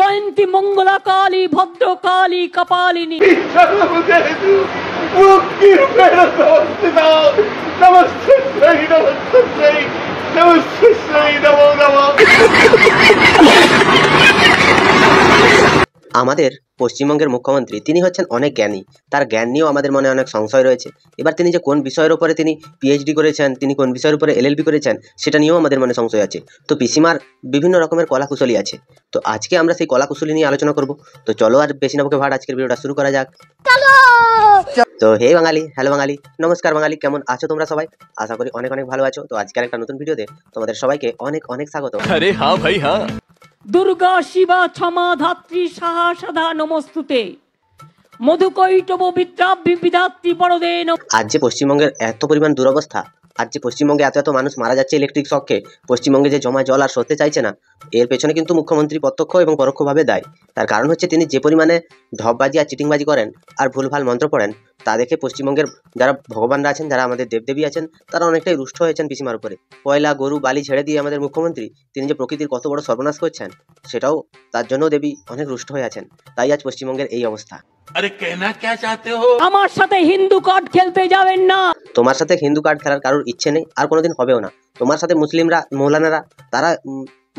জয়ন্তী মঙ্গলা কালী ভদ্রকালী কপালিনী। আমাদের পশ্চিমবঙ্গের মুখ্যমন্ত্রী তিনি হচ্ছেন অনেক জ্ঞানী, তার জ্ঞান নিয়েও আমাদের মনে অনেক সংশয় রয়েছে। এবার তিনি যে কোন বিষয়ের উপরে তিনি পিএইচডি করেছেন, তিনি কোন বিষয়ের উপরে এলএলবি করেছেন, সেটা নিয়েও আমাদের মনে সংশয় আছে। তো পিসিমার বিভিন্ন রকমের কলাকুশলী আছে, তো আজকে আমরা সেই কলাকুশলী নিয়ে আলোচনা করব। তো চলো আর বেশি না বকে ভাট আজকের ভিডিওটা শুরু করা যাক। তো হে বাঙালি, হ্যালো বাঙালি, নমস্কার বাঙালি, কেমন আছো তোমরা সবাই? আশা করি অনেক অনেক ভালো আছো। তো আজকের একটা নতুন ভিডিওতে তোমাদের সবাইকে অনেক অনেক স্বাগত। আরে হ্যাঁ ভাই হ্যাঁ। দুর্গা শিবা ক্ষমা ধাত্রী সাহা সাধা নমস্তুতে মধুকৈটব বিদ্রাভ্যি বিধাত্রী বড়দে নমঃ। আজ যে পশ্চিমবঙ্গের এত পরিমাণ দুরবস্থা, আজ যে পশ্চিমবঙ্গে এত এত মানুষ মারা যাচ্ছে ইলেকট্রিক শককে, পশ্চিমবঙ্গে যে জমা জল আর সরতে চাইছে না, এর পেছনে কিন্তু মুখ্যমন্ত্রী প্রত্যক্ষ এবং পরোক্ষভাবে দায়ী। তার কারণ হচ্ছে তিনি যে পরিমাণে ঢপবাজি আর চিটিংবাজি করেন আর ভুলভাল মন্ত্র পড়েন, তা দেখে পশ্চিমবঙ্গের যারা ভগবানরা আছেন, যারা আমাদের দেবদেবী আছেন, তারা অনেকটাই রুষ্ট হয়েছেন পিসিমার উপরে। কয়লা গরু বালি ছেড়ে দিয়ে আমাদের মুখ্যমন্ত্রী তিনি যে প্রকৃতির কত বড় সর্বনাশ করছেন, সেটাও তার জন্য দেবী অনেক রুষ্ট হয়ে আছেন। তাই আজ পশ্চিমবঙ্গের এই অবস্থা। আরে কেনা কে চাতে হো? আমার সাথে হিন্দু কার্ড খেলতে যাবেন না। তোমার সাথে হিন্দু কার্ড খেলার কারোর ইচ্ছে নেই, আর কোনোদিন হবেও না। তোমার সাথে মুসলিমরা, মৌলানারা, তারা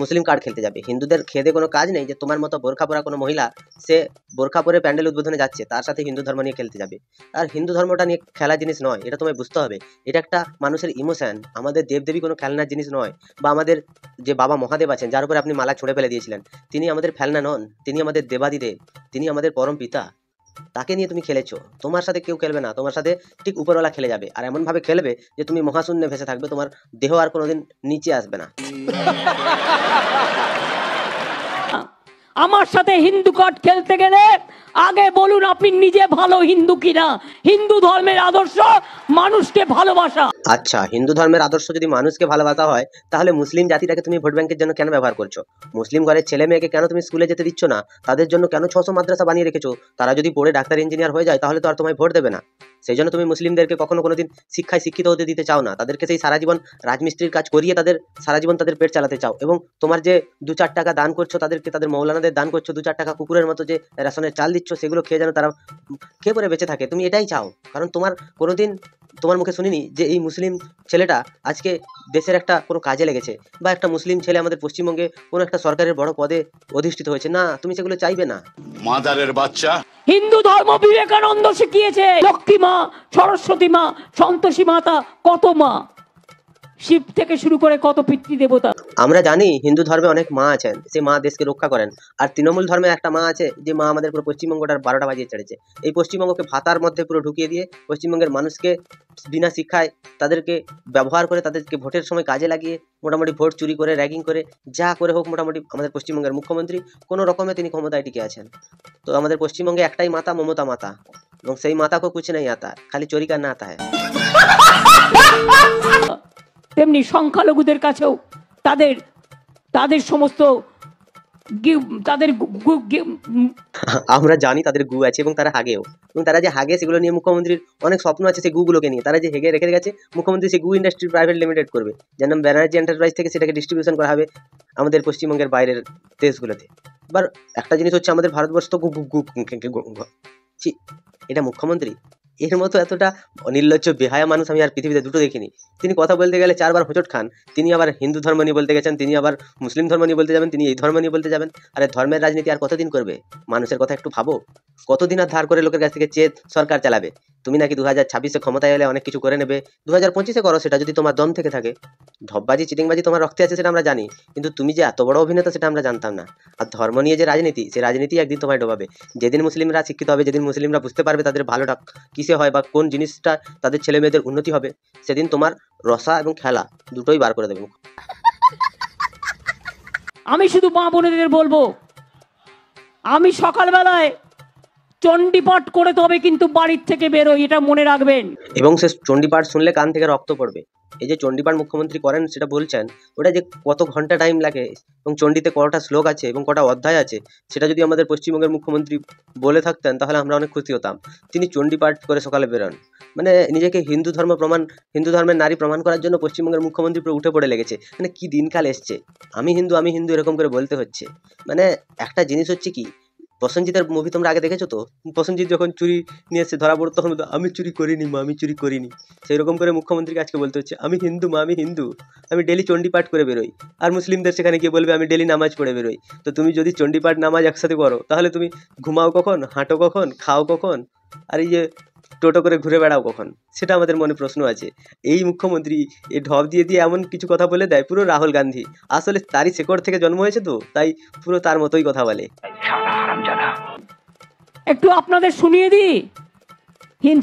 মুসলিম কার্ড খেলতে যাবে। হিন্দুদের খেদে কোনো কাজ নেই যে তোমার মতো বোরখা পরা কোনো মহিলা সে বোরখা পরে প্যান্ডেল উদ্বোধনে যাচ্ছে, তার সাথে হিন্দু ধর্ম নিয়ে খেলতে যাবে। আর হিন্দু ধর্মটা নিয়ে খেলার জিনিস নয়, এটা তোমায় বুঝতে হবে। এটা একটা মানুষের ইমোশন। আমাদের দেবদেবী কোনো খেলনার জিনিস নয়। বা আমাদের যে বাবা মহাদেব আছেন, যার উপরে আপনি মালা ছুঁড়ে ফেলে দিয়েছিলেন, তিনি আমাদের খেলনা নন, তিনি আমাদের দেবাদিদেব, তিনি আমাদের পরম পিতা। তাকে নিয়ে তুমি খেলেছো, তোমার সাথে কেউ খেলবে না। তোমার সাথে ঠিক উপরওয়ালা খেলে যাবে, আর এমন ভাবে খেলবে যে তুমি মহাশূন্যে ভেসে থাকবে, তোমার দেহ আর কোনোদিন নিচে আসবে না। আমার সাথে হিন্দু কার্ড খেলতে গেলে আগে বলুন আপনি নিজে ভালো হিন্দু কিনা। হিন্দু ধর্মের আদর্শ মানুষকে ভালোবাসা। আচ্ছা, হিন্দু ধর্মের আদর্শ যদি মানুষকে ভালোবাসা হয়, তাহলে মুসলিম জাতিটাকে তুমি ভোট ব্যাংকের জন্য কেন ব্যবহার করছো? মুসলিম ঘরের ছেলে মেয়েকে কেন তুমি স্কুলে যেতে দিচ্ছ না? তাদের জন্য কেন 600 মাদ্রাসা বানিয়ে রেখেছো? তারা যদি পড়ে ডাক্তার ইঞ্জিনিয়ার হয়ে যায়, তাহলে তো আর তোমায় ভোট দেবে না। সেই জন্য তুমি মুসলিমদেরকে কখনো কোনোদিন শিক্ষায় শিক্ষিত হতে দিতে চাও না। তাদেরকে সেই সারা জীবন রাজমিস্ত্রির কাজ করিয়ে তাদের সারা জীবন তাদের পেট চালাতে চাও। এবং তোমার যে 2-4 টাকা দান করছো তাদেরকে, তাদের মৌলানাদের দান করছো, 2-4 টাকা কুকুরের মতো যে রেশনের চাল দিচ্ছ, সেগুলো খেয়ে যেন তারা খেয়ে পরে বেঁচে থাকে। তুমি এটাই চাও। কারণ তোমার কোনোদিন তোমার মুখে শুনিনি যে এই মুসলিম ছেলেটা আজকে দেশের একটা কোনো কাজে লেগেছে, বা একটা মুসলিম ছেলে আমাদের পশ্চিমবঙ্গে কোনো একটা সরকারের বড় পদে অধিষ্ঠিত হয়েছে। না, তুমি সেগুলো চাইবে না। মাদারের বাচ্চা। হিন্দু ধর্ম বিবেকানন্দ শিখিয়েছে লক্ষ্মী মা, সরস্বতী মা, সন্তোষী মাতা, কত মা, শিব থেকে শুরু করে কত পিতৃদেবতা। আমরা জানি হিন্দু ধর্মে অনেক মা আছেন, সেই মা দেশকে রক্ষা করেন। আর তৃণমূল ধর্মে একটা মা আছে, যে মা আমাদের পুরো পশ্চিমবঙ্গটার 12টা বাজিয়ে ছেড়েছে। এই পশ্চিমবঙ্গকে ভাতার মধ্যে পুরো ঢুকিয়ে দিয়ে পশ্চিমবঙ্গের মানুষকে বিনা শিক্ষায় তাদেরকে ব্যবহার করে, তাদেরকে ভোটের সময় কাজে লাগিয়ে মোটামুটি ভোট চুরি করে, র্যাগিং করে, যা করে হোক, মোটামুটি আমাদের পশ্চিমবঙ্গের মুখ্যমন্ত্রী কোনো রকমে তিনি ক্ষমতায় টিকে আছেন। তো আমাদের পশ্চিমবঙ্গে একটাই মাতা, মমতা মাতা, এবং সেই মাতা কো কুছ নেই আতা, খালি চোরি করনা আতা হ্যায়। তেমনি সংখ্যালঘুদের কাছেও তাদের তাদের সমস্ত তাদের আমরা জানি তাদের গু আছে এবং তারা হাগেও, এবং তারা যে হাগে সেগুলো নিয়ে মুখ্যমন্ত্রীর অনেক স্বপ্ন আছে। সেই গুগুলোকে নিয়ে তারা যে হেগে রেখে গেছে, মুখ্যমন্ত্রী সেই গু ইন্ডাস্ট্রি প্রাইভেট লিমিটেড করবে, যার নাম ব্যানার্জি এন্টারপ্রাইজ, থেকে সেটাকে ডিস্ট্রিবিউশন করা হবে আমাদের পশ্চিমবঙ্গের বাইরের দেশগুলোতে। এবার একটা জিনিস হচ্ছে, আমাদের ভারতবর্ষ তো এটা মুখ্যমন্ত্রী, এর মতো এতটা নির্লজ্জ বেহায়া মানুষ আমি আর পৃথিবীতে দুটো দেখিনি। তিনি কথা বলতে গেলে 4 বার হোঁচট খান। তিনি আবার হিন্দু ধর্ম নিয়ে বলতে গেছেন, তিনি আবার মুসলিম ধর্ম নিয়ে বলতে যাবেন, তিনি এই ধর্ম নিয়ে বলতে যাবেন। আরে ধর্মের রাজনীতি আর কতদিন করবে? মানুষের কথা একটু ভাবো। কতদিন আর ধার করে লোকের কাছ থেকে চেয়ে সরকার চালাবে? তুমি নাকি 2026-এ ক্ষমতায় এলে অনেক কিছু করে নেবে। 2025-এ করো, সেটা যদি তোমার দম থেকে থাকে। ঢপবাজি চিটিংবাজি তোমার রক্তে আছে, সেটা আমরা জানি, কিন্তু তুমি যে এত বড় অভিনেতা সেটা আমরা জানতাম না। আর ধর্ম নিয়ে যে রাজনীতি, সেই রাজনীতি একদিন তোমায় ডোবাবে। যেদিন মুসলিমরা শিক্ষিত হবে, যেদিন মুসলিমরা বুঝতে পারবে তাদের ভালোটা কিসে হয় বা কোন জিনিসটা তাদের ছেলে মেয়েদের উন্নতি হবে, সেদিন তোমার রসা এবং খেলা দুটোই বার করে দেবে। আমি শুধু মা বোনেদের বলবো, আমি সকালবেলায় চণ্ডীপাঠ করে তবে কিন্তু বাড়ির থেকে বেরোই, এটা মনে রাখবেন। এবং সে চণ্ডীপাঠ শুনলে কান থেকে রক্ত পড়বে। এই যে চণ্ডীপাঠ মুখ্যমন্ত্রী করেন সেটা বলছেন, ওটা যে কত ঘন্টা টাইম লাগে এবং চণ্ডীতে কটা শ্লোক আছে এবং কটা অধ্যায় আছে, সেটা যদি আমাদের পশ্চিমবঙ্গের মুখ্যমন্ত্রী বলে থাকতেন তাহলে আমরা অনেক খুশি হতাম। তিনি চণ্ডীপাঠ করে সকালে বেরোন, মানে নিজেকে হিন্দু ধর্মের নারী প্রমাণ করার জন্য পশ্চিমবঙ্গের মুখ্যমন্ত্রী পুরো উঠে পড়ে লেগেছে। মানে কি দিনকাল এসছে, আমি হিন্দু এরকম করে বলতে হচ্ছে। মানে একটা জিনিস হচ্ছে কি, প্রসেনজিতের মুভি তোমরা আগে দেখেছো তো? প্রসেনজিৎ যখন চুরি নিয়ে এসে ধরা পড়তো তখন বলতো, আমি চুরি করিনি মা, আমি চুরি করিনি। সেই রকম করে মুখ্যমন্ত্রীকে আজকে বলতে হচ্ছে, আমি হিন্দু মা, আমি হিন্দু, আমি ডেলি চণ্ডীপাঠ করে বেরোই। আর মুসলিমদের সেখানে গিয়ে বলবে আমি ডেলি নামাজ পড়ে বেরোই। তো তুমি যদি চণ্ডীপাঠ নামাজ একসাথে করো তাহলে তুমি ঘুমাও কখন, হাঁটো কখন, খাও কখন, আর এই যে টোটো করে ঘুরে বেড়াও কখন, সেটা আমাদের মনে প্রশ্ন আছে। এই মুখ্যমন্ত্রী এই ঢপ দিয়ে দিয়ে এমন কিছু কথা বলে দেয়, পুরো রাহুল গান্ধী। আসলে তারই শেকড় থেকে জন্ম হয়েছে তো, তাই পুরো তার মতোই কথা বলে। একটু আপনাদের শুনিয়ে দিই,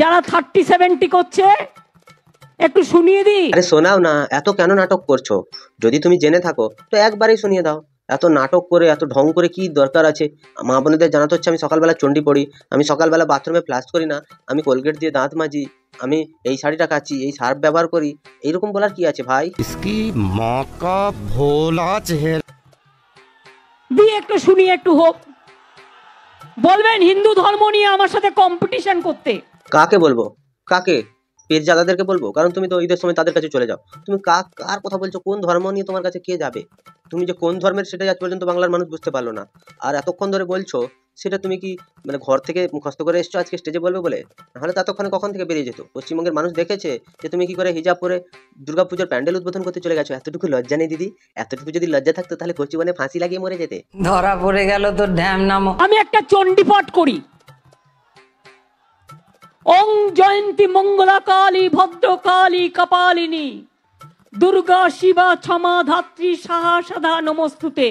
যারা 30-70 করছে একটু শুনিয়ে দিই। আরে শোনাও না, এত কেন নাটক করছো? যদি তুমি জেনে থাকো তো একবারেই শুনিয়ে দাও। এত নাটক করে, এত ঢং করে কি দরকার আছে? মা বোনেদের জানাতে হচ্ছে আমি সকালবেলা চণ্ডী পড়ি, আমি সকালবেলা বাথরুমে ফ্লাশ করি না, আমি কোলগেট দিয়ে দাঁত মাজি, আমি এই শাড়িটা কাচি, এই সার্ফ ব্যবহার করি, এইরকম বলার কি আছে ভাই? इसकी माँ का भोला चेहरा। দিয়ে একটু শুনিয়ে একটু হোক। বলবেন হিন্দু ধর্ম নিয়ে আমার সাথে কম্পিটিশন করতে। কাকে বলবো? কাকে? পীরজাদাদেরকে বলবো? কারণ তুমি তো ঈদের সময় তাদের কাছে চলে যাও। তুমি কার কথা বলছো? কোন ধর্ম নিয়ে তোমার কাছে কে যাবে? তুমি যে কোন ধর্মের সেটাই আজ পর্যন্ত বাংলার মানুষ বুঝতে পারলো না। আর এতক্ষণ ধরে বলছো সেটা তুমি কি মানে ঘর থেকে মুখস্থ করে এসছো আজকে স্টেজে বলবে বলে? নাহলে তো এতক্ষণে কখন থেকে বেরিয়ে যেত। পশ্চিমবঙ্গের মানুষ দেখেছে যে তুমি কি করে হিজাব পরে দুর্গাপুজোর প্যান্ডেল উদ্বোধন করতে চলে গেছো। এতটুকু লজ্জা নেই দিদি? এতটুকু যদি লজ্জা থাকতো তাহলে কচুবনে ফাঁসি লাগিয়ে মরে যেতে। ধরা পড়ে গেল তো ঢ্যাম নামো। আমি একটা চণ্ডীপাঠ করি। ওং জয়ন্তী মঙ্গলা কালী ভদ্রকালী কপালিনী দুর্গা শিবা ক্ষমা ধাত্রী সাহা সাধা নমস্তুতে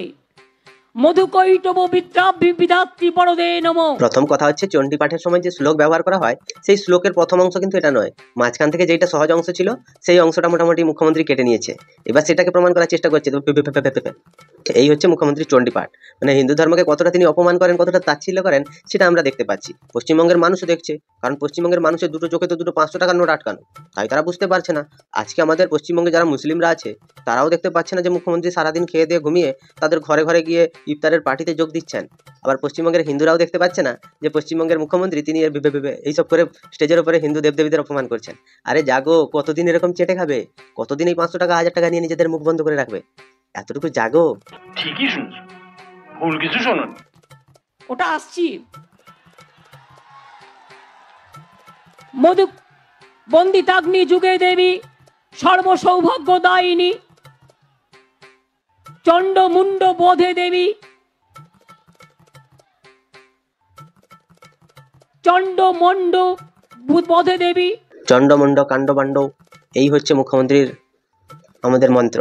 মধুকৈটব বিদ্রাভি বরদে নমঃ। প্রথম কথা হচ্ছে চণ্ডীপাঠের সময় যে শ্লোক ব্যবহার করা হয় সেই শ্লোকের প্রথম অংশ কিন্তু এটা নয়, মাঝখান থেকে যেটা সহজ অংশ ছিল সেই অংশটা মোটামুটি মুখ্যমন্ত্রী কেটে নিয়েছে। এবার সেটাকে প্রমাণ করার চেষ্টা করছে। এই হচ্ছে মুখ্যমন্ত্রী চণ্ডীপাঠ। মানে হিন্দু ধর্মকে কতটা তিনি অপমান করেন, কতটা তাচ্ছিল্য করেন সেটা আমরা দেখতে পাচ্ছি। পশ্চিমবঙ্গের মানুষও দেখছে, কারণ পশ্চিমবঙ্গের মানুষের দুটো চোখে তো দুটো 500 টাকার নোট আটকানো, তাই তারা বুঝতে পারছে না। আজকে আমাদের পশ্চিমবঙ্গে যারা মুসলিমরা আছে তারাও দেখতে পাচ্ছে না যে মুখ্যমন্ত্রী সারাদিন খেয়ে দিয়ে ঘুমিয়ে তাদের ঘরে ঘরে গিয়ে ইফতারের পার্টিতে যোগ দিচ্ছেন। আবার পশ্চিমবঙ্গের হিন্দুরাও দেখতে পাচ্ছে না যে পশ্চিমবঙ্গের মুখ্যমন্ত্রী তিনি এইসব করে স্টেজের উপরে হিন্দু দেবদেবীদের অপমান করছেন। আরে জাগো, কতদিন এরকম চেটে খাবে? কতদিন এই 500 টাকা 1000 টাকা নিয়ে নিজেদের মুখ বন্ধ করে রাখবে? এতটুকু জাগো। ঠিকই শুনছো, ভুল কিছু শোনোনি। ওটা আসছি। মধু বন্দিতাগ্নি যুগে দেবী সর্বসৌভাগ্য দায়িনী চণ্ড মুন্ড বোধে দেবী চণ্ড মণ্ড বোধে দেবী চণ্ডমণ্ড কাণ্ডবাণ্ড, এই হচ্ছে মুখ্যমন্ত্রীর আমাদের মন্ত্র,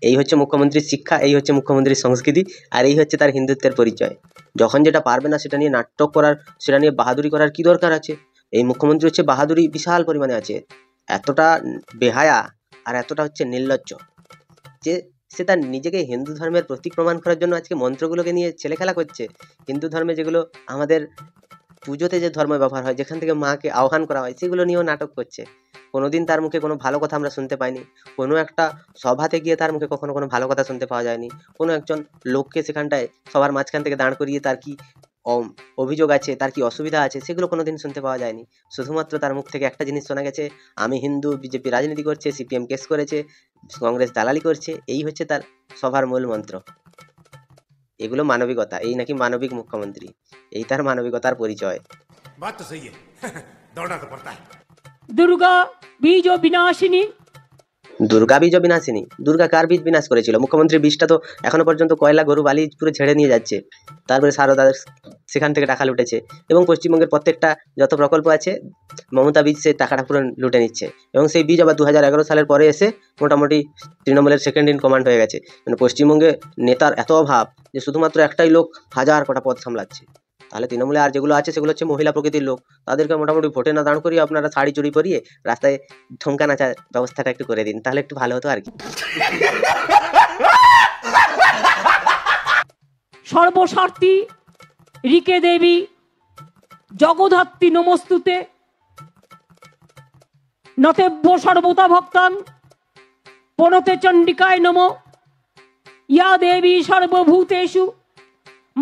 এই হচ্ছে মুখ্যমন্ত্রীর শিক্ষা, এই হচ্ছে মুখ্যমন্ত্রীর সংস্কৃতি, আর এই হচ্ছে তার হিন্দুত্বের পরিচয়। যখন যেটা পারবে না সেটা নিয়ে নাটক করার, সেটা নিয়ে বাহাদুরি করার কি দরকার আছে? এই মুখ্যমন্ত্রী হচ্ছে বাহাদুরি বিশাল পরিমাণে আছে। এতটা বেহায়া আর এতটা হচ্ছে নির্লজ্জ যে সে তার নিজেকে হিন্দু ধর্মের প্রতীক প্রমাণ করার জন্য আজকে মন্ত্রগুলোকে নিয়ে ছেলেখেলা করছে। হিন্দু ধর্মে যেগুলো আমাদের পুজোতে যে ধর্ম ব্যবহার হয়, যেখান থেকে মাকে আহ্বান করা হয়, সেগুলো নিয়েও নাটক করছে। কোনোদিন তার মুখে কোনো ভালো কথা আমরা শুনতে পাইনি। কোনো একটা সভাতে গিয়ে তার মুখে কখনো কোনো ভালো কথা শুনতে পাওয়া যায়নি। কোনো একজন লোককে সেখানটায় সবার মাঝখান থেকে দাঁড় করিয়ে তার কি অভিযোগ আছে, তার কি অসুবিধা আছে, সেগুলো কোনোদিন শুনতে পাওয়া যায়নি। শুধুমাত্র তার মুখ থেকে একটা জিনিস শোনা গেছে, আমি হিন্দু, বিজেপি রাজনীতি করছে, সিপিএম কেস করেছে, কংগ্রেস দালালি করছে। এই হচ্ছে তার সভার মূল মন্ত্র। এগুলো মানবিকতা, এই নাকি মানবিক মুখ্যমন্ত্রী, এই তার মানবিকতার পরিচয়। बात तो सही है दौड़ना तो पड़ता है। দুর্গা বীজ বিনাশিনী। দুর্গা বীজ বিনাশিনী, দুর্গা কার বীজ বিনাশ করেছিল? মুখ্যমন্ত্রীর বীজটা তো এখনো পর্যন্ত কয়লা গরু বালি পুরো ছেড়ে নিয়ে যাচ্ছে। তারপরে সারদা সেখান থেকে টাকা লুটেছে, এবং পশ্চিমবঙ্গের প্রত্যেকটা যত প্রকল্প আছে মমতা বীজ সে টাকাটা পুরো লুটে নিচ্ছে। এবং সেই বীজ আবার 2011 সালের পরে এসে মোটামুটি তৃণমূলের সেকেন্ড ইন কমান্ড হয়ে গেছে। মানে পশ্চিমবঙ্গে নেতার এত অভাব যে শুধুমাত্র একটাই লোক হাজার কটা পদ সামলাচ্ছে। তাহলে তৃণমূলে আর যেগুলো আছে সেগুলো হচ্ছে মহিলা প্রকৃতির লোক, তাদেরকে মোটামুটি ভোটে না দাঁড় করিয়ে আপনারা শাড়ি চুড়ি পরিয়ে রাস্তায় ঠোঙ্কা নাচার ব্যবস্থাটা একটু করে দিন, তাহলে একটু ভালো হতো আর কি। সর্বস্বার্থী রিকে দেবী জগধাত্রী নমস্তুতে, নতেভ্য সর্বতা ভক্তান, প্রণতে চণ্ডিকায় নম, ইয়া দেবী সর্বভূতেষু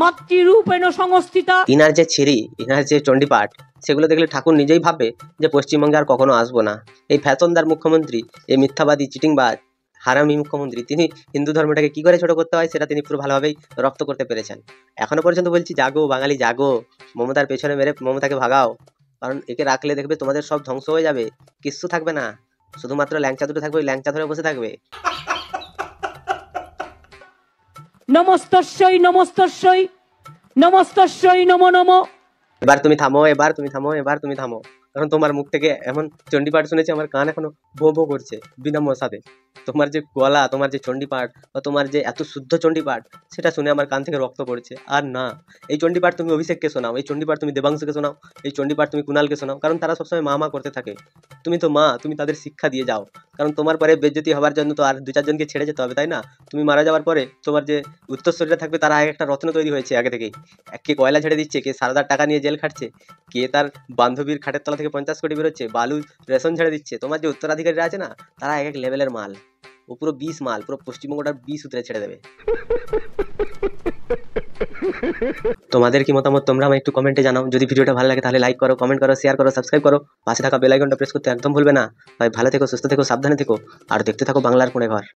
মাতৃরূপেণ সংস্থিতা। ইনার যে ছিরি, ইনার যে চণ্ডীপাঠ, সেগুলো দেখলে ঠাকুর নিজেই ভাববে যে পশ্চিমবঙ্গে আর কখনো আসবো না। এই ফ্যাশনদার মুখ্যমন্ত্রী, এই মিথ্যাবাদী চিটিংবাজ হারামি মুখ্যমন্ত্রী, তিনি হিন্দু ধর্মটাকে কি করে ছোট করতে হয় সেটা তিনি পুরো ভালোভাবেই রপ্ত করতে পেরেছেন। এখনো পর্যন্ত বলছি, জাগো বাঙালি জাগো, মমতার পেছনে মেরে মমতাকে ভাগাও, কারণ একে রাখলে দেখবে তোমাদের সব ধ্বংস হয়ে যাবে, কিচ্ছু থাকবে না, শুধুমাত্র ল্যাংচা দুটো থাকবে, ওই ল্যাংচা ধরে বসে থাকবে। নমস্তস্যৈ নমস্তস্যৈ নমস্তস্যৈ নমো নমো। এবার তুমি থামো, এবার তুমি থামো, এবার তুমি থামো, কারণ তোমার মুখ থেকে এমন চণ্ডীপাঠ শুনেছি আমার কান এখনো ভো ভো করছে বিনা মশাতে। তোমার যে গলা, তোমার যে চণ্ডীপাঠ, বা তোমার যে এত শুদ্ধ চণ্ডীপাঠ, সেটা শুনে আমার কান থেকে রক্ত পড়ছে। আর না, এই চণ্ডীপাঠ তুমি অভিষেককে শোনাও, এই চণ্ডীপাঠ তুমি দেবাংশুকে শোনাও, এই চণ্ডীপাঠ তুমি কুণালকে শোনাও, কারণ তারা সবসময় মা মা করতে থাকে। তুমি তো মা, তুমি তাদের শিক্ষা দিয়ে যাও, কারণ তোমার পরে বেজ্জতি হওয়ার জন্য তো আর দু চারজনকে ছেড়ে যেতে হবে, তাই না? তুমি মারা যাওয়ার পরে তোমার যে উত্তরসূরিরা থাকবে, তারা একটা রত্ন তৈরি হয়েছে আগে থেকেই। কে কয়লা ছেড়ে দিচ্ছে, কে সারদার টাকা নিয়ে জেল খাটছে, কে তার বান্ধবীর খাটের তলা থেকে 50 কোটি বেরোচ্ছে, বালু রেশন ছেড়ে দিচ্ছে। তোমার যে উত্তরাধিকারীরা আছে না, তারা এক এক লেভেলের মাল, ও পুরো 20 মাল, পুরো পশ্চিমবঙ্গটার 20 উতরে ছেড়ে দেবে। তোমাদের কি মতামত তোমরা আমায় একটু কমেন্টে জানাও। যদি ভিডিওটা ভালো লাগে তাহলে লাইক করো, কমেন্ট করো, শেয়ার করো, সাবস্ক্রাইব করো, পাশে থাকা বেল আইকনটা প্রেস করতে একদম ভুলবে না। ভাই ভালো থেকো, সুস্থ থেকো, সাবধানে থেকো, আর দেখতে থাকো বাংলার কোণে ঘর।